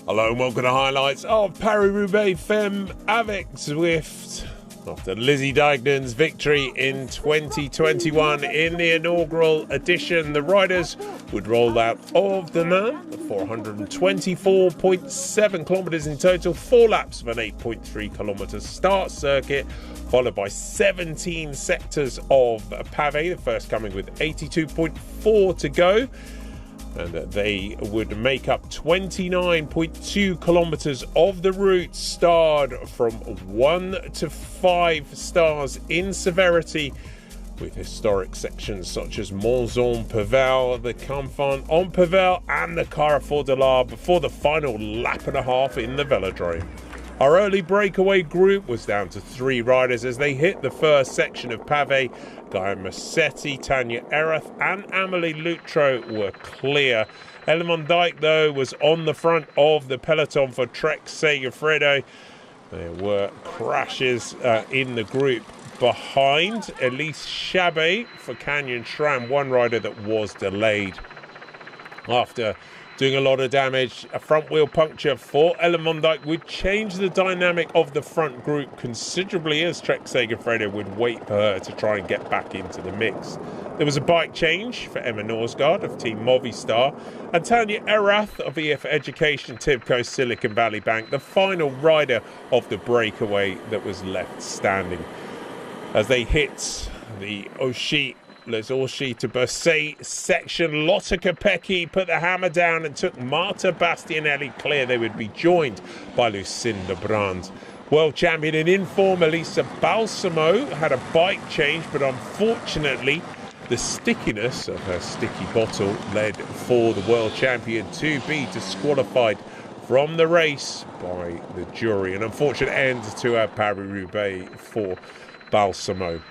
Hello and welcome to highlights of Paris-Roubaix Femme avec Zwift. After Lizzie Dignan's victory in 2021 in the inaugural edition, the riders would roll out of the Nain, 424.7 kilometres in total, 4 laps of an 8.3 kilometre start circuit, followed by 17 sectors of pavé, the first coming with 82.4 to go. And they would make up 29.2 kilometres of the route, starred from 1 to 5 stars in severity, with historic sections such as Monzon-Pével, the Canfin-en-Pével and the Carrefour de l'Arbre before the final lap and a half in the velodrome. Our early breakaway group was down to 3 riders as they hit the first section of pavé. Gaia Massetti, Tanya Erath and Amélie Luttrot were clear. Ellen van Dijk, though, was on the front of the peloton for Trek Segafredo. There were crashes in the group behind. Elise Chabet for Canyon SRAM, one rider that was delayed after doing a lot of damage. A front wheel puncture for Ellen van Dijk would change the dynamic of the front group considerably, as Trek Segafredo would wait for her to try and get back into the mix. There was a bike change for Emma Norsgaard of Team Movistar, and Tanya Erath of EF Education Tibco Silicon Valley Bank, the final rider of the breakaway that was left standing. As they hit the Les Orchy to Berset section, Lotte Kopecky put the hammer down and took Marta Bastianelli clear. They would be joined by Lucinda Brand. World champion in inform Elisa Balsamo had a bike change, but unfortunately the stickiness of her sticky bottle led for the world champion to be disqualified from the race by the jury. An unfortunate end to our Paris-Roubaix for Balsamo.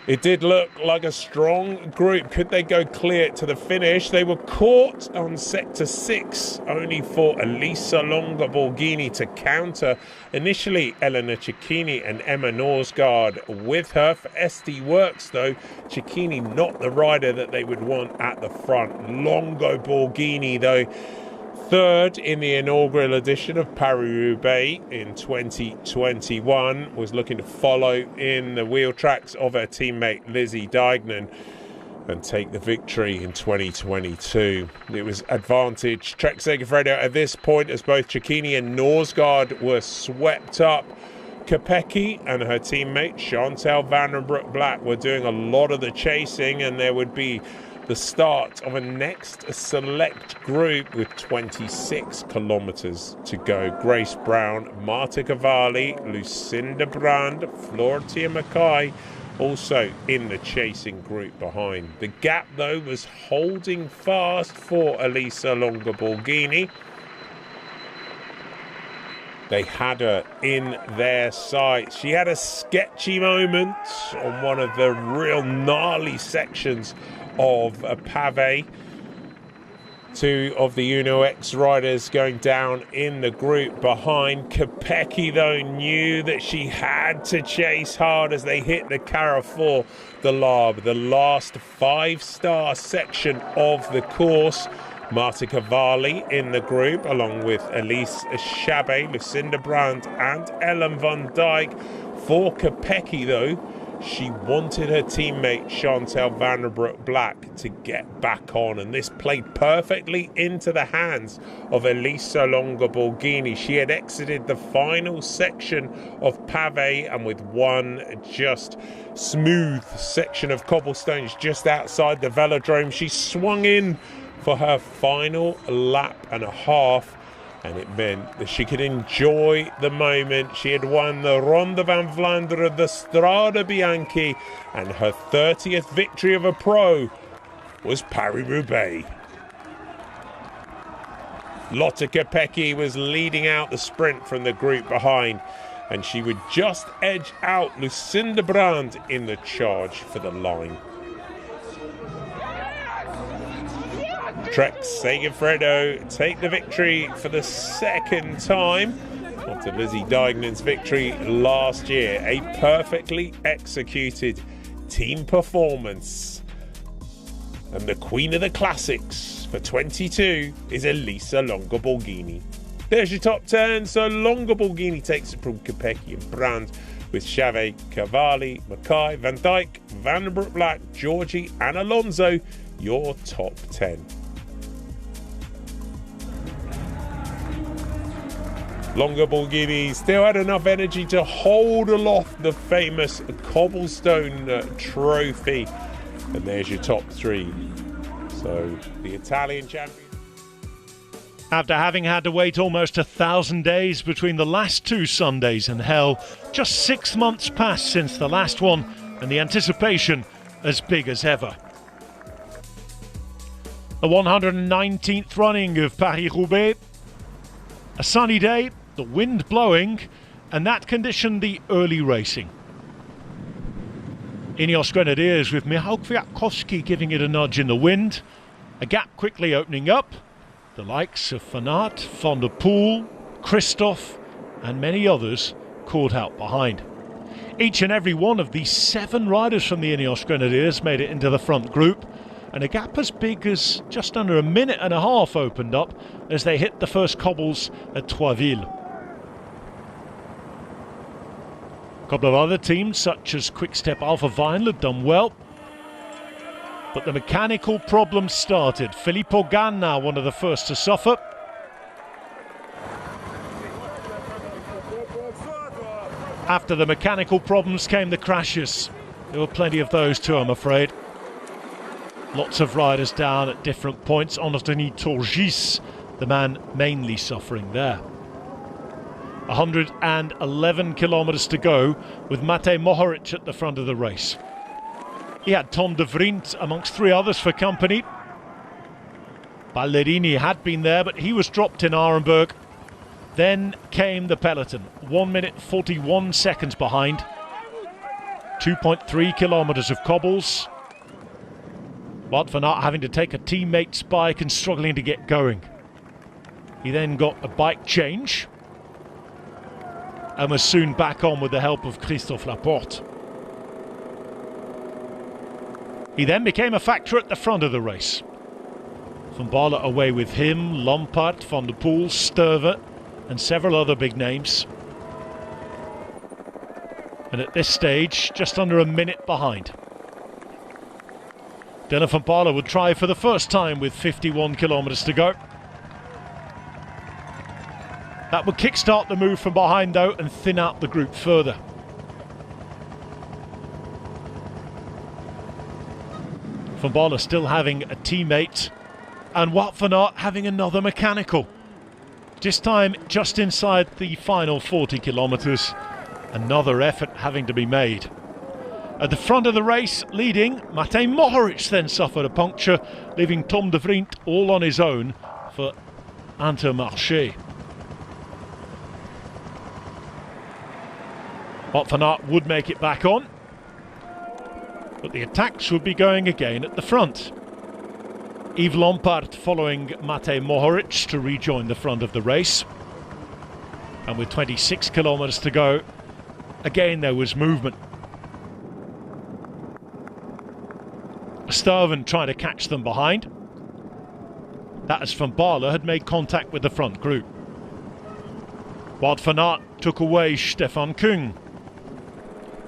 It did look like a strong group. Could they go clear to the finish? They were caught on sector 6, only for Elisa Longa Borghini to counter. Initially, Elena Cecchini and Emma Norsgaard with her. For SD Works, though, Cecchini not the rider that they would want at the front. Longo Borghini, though, third in the inaugural edition of Paris-Roubaix in 2021, was looking to follow in the wheel tracks of her teammate Lizzie Dignan and take the victory in 2022. It was advantage Trek Segafredo at this point, as both Cecchini and Norsgaard were swept up. Kopecky and her teammate Chantal van den Broek-Black were doing a lot of the chasing, and there would be the start of a next select group with 26 kilometres to go. Grace Brown, Marta Cavalli, Lucinda Brand, Florentia Mackay also in the chasing group behind. The gap, though, was holding fast for Elisa Longa Borghini. They had her in their sights. She had a sketchy moment on one of the real gnarly sections of a pavé. 2 of the Uno X riders going down in the group behind. Kopecky, though, knew that she had to chase hard as they hit the Carrefour de l'Arbre, the last 5-star section of the course. Marta Cavalli in the group, along with Elise Chabet, Lucinda Brand and Ellen van Dijk. For Kopecky, though, she wanted her teammate Chantal van den Broek-Black to get back on, and this played perfectly into the hands of Elisa Longa Borghini. She had exited the final section of pavé, and with one just smooth section of cobblestones just outside the velodrome, she swung in for her final lap and a half, and it meant that she could enjoy the moment. She had won the Ronde van Vlaanderen, the Strade Bianchi, and her 30th victory of a pro was Paris-Roubaix. Lotte Kopecky was leading out the sprint from the group behind, and she would just edge out Lucinda Brand in the charge for the line. Trek Segafredo take the victory for the second time after Lizzie Dignan's victory last year. A perfectly executed team performance. And the queen of the classics for 22 is Elisa Longa Borghini. There's your top 10. So Longaborghini takes it from Kopecky and Brand, with Chavet, Cavalli, Mackay, Van Dijk, Vandenbroek Black, Georgie and Alonso your top 10. Longaborghini still had enough energy to hold aloft the famous cobblestone trophy. And there's your top 3. So the Italian champion. After having had to wait almost 1,000 days between the last 2 Sundays in hell, just 6 months passed since the last one, and the anticipation as big as ever. The 119th running of Paris-Roubaix. A sunny day, the wind blowing, and that conditioned the early racing. Ineos Grenadiers with Michał Kwiatkowski giving it a nudge in the wind, a gap quickly opening up. The likes of Van Aert, Van der Poel, Christophe and many others caught out behind. Each and every one of these 7 riders from the Ineos Grenadiers made it into the front group, and a gap as big as just under a minute and a half opened up as they hit the first cobbles at Troisville. A couple of other teams such as Quick-Step Alpha Vinyl had done well, but the mechanical problems started. Filippo Ganna, one of the first to suffer. After the mechanical problems came the crashes. There were plenty of those too, I'm afraid. Lots of riders down at different points. Anthony Turgis, the man mainly suffering there. 111 kilometres to go with Matej Mohoric at the front of the race. He had Tom de Vriend amongst 3 others for company. Ballerini had been there, but he was dropped in Arenberg. Then came the peloton, 1 minute 41 seconds behind. 2.3 kilometres of cobbles. Wout van Aert having to take a teammate's bike and struggling to get going. He then got a bike change and was soon back on with the help of Christophe Laporte. He then became a factor at the front of the race. Van Baarle away with him, Lampaert, Van der Poel, Sturve and several other big names. And at this stage, just under a minute behind. Dylan van Baarle would try for the first time with 51 kilometres to go. That would kickstart the move from behind though and thin out the group further. Van Baarle still having a teammate and Wout van Aert having another mechanical. This time just inside the final 40 kilometres. Another effort having to be made. At the front of the race, leading, Matej Mohoric then suffered a puncture, leaving Tom de Vriend all on his own for Intermarché. Wout van Aert would make it back on, but the attacks would be going again at the front. Yves Lampaert following Matej Mohoric to rejoin the front of the race. And with 26 kilometres to go, again there was movement. Sturven trying to catch them behind. That as Van Baarle had made contact with the front group. Wout van Aert took away Stefan Kung.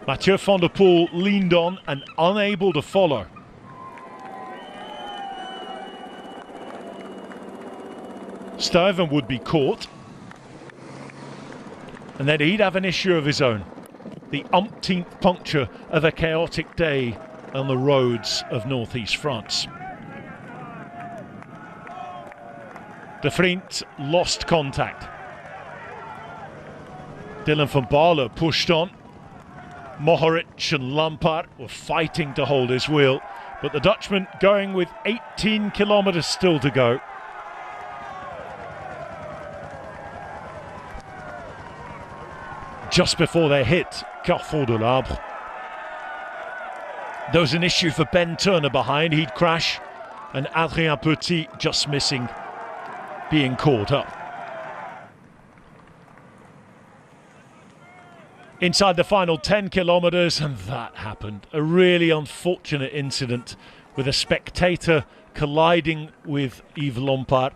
Mathieu van der Poel leaned on and unable to follow. Sturven would be caught. And then he'd have an issue of his own. The umpteenth puncture of a chaotic day on the roads of northeast France. De Vriend lost contact. Dylan van Baarle pushed on. Mohoric and Lampaert were fighting to hold his wheel, but the Dutchman going with 18 kilometres still to go. Just before they hit Carrefour de l'Arbre, there was an issue for Ben Turner behind. He'd crash, and Adrien Petit just missing being caught up. Inside the final 10 kilometres, and that happened. A really unfortunate incident with a spectator colliding with Yves Lampaert.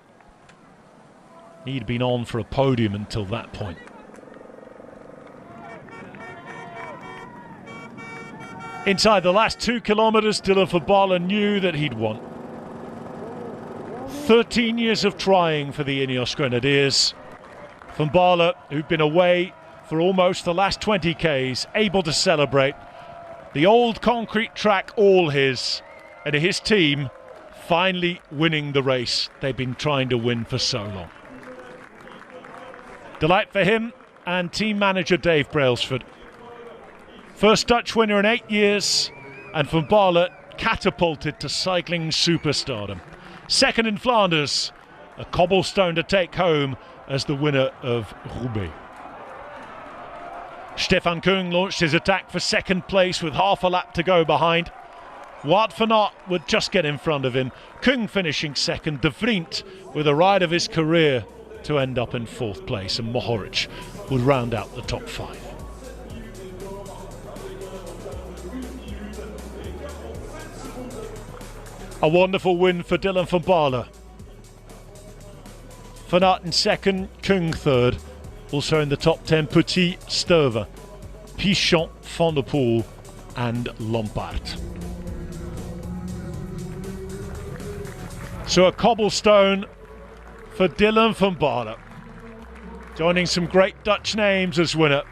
He'd been on for a podium until that point. Inside the last 2 kilometres, Dylan van Baarle knew that he'd won. 13 years of trying for the Ineos Grenadiers. Van Baarle, who'd been away for almost the last 20 Ks, able to celebrate. The old concrete track all his, and his team finally winning the race they've been trying to win for so long. Delight for him and team manager Dave Brailsford. First Dutch winner in 8 years, and Van Baarle catapulted to cycling superstardom. Second in Flanders, a cobblestone to take home as the winner of Roubaix. Stefan Kung launched his attack for second place with half a lap to go behind. Wout van Aert would just get in front of him. Kung finishing second, De Vriend with a ride of his career to end up in fourth place, and Mohoric would round out the top 5. A wonderful win for Dylan van Baarle. Van Aert in second, Kung third. Also in the top 10, Petit, Sturva, Pichon, Van der Poel and Lombard. So a cobblestone for Dylan van Baarle, joining some great Dutch names as winner,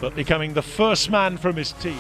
but becoming the first man from his team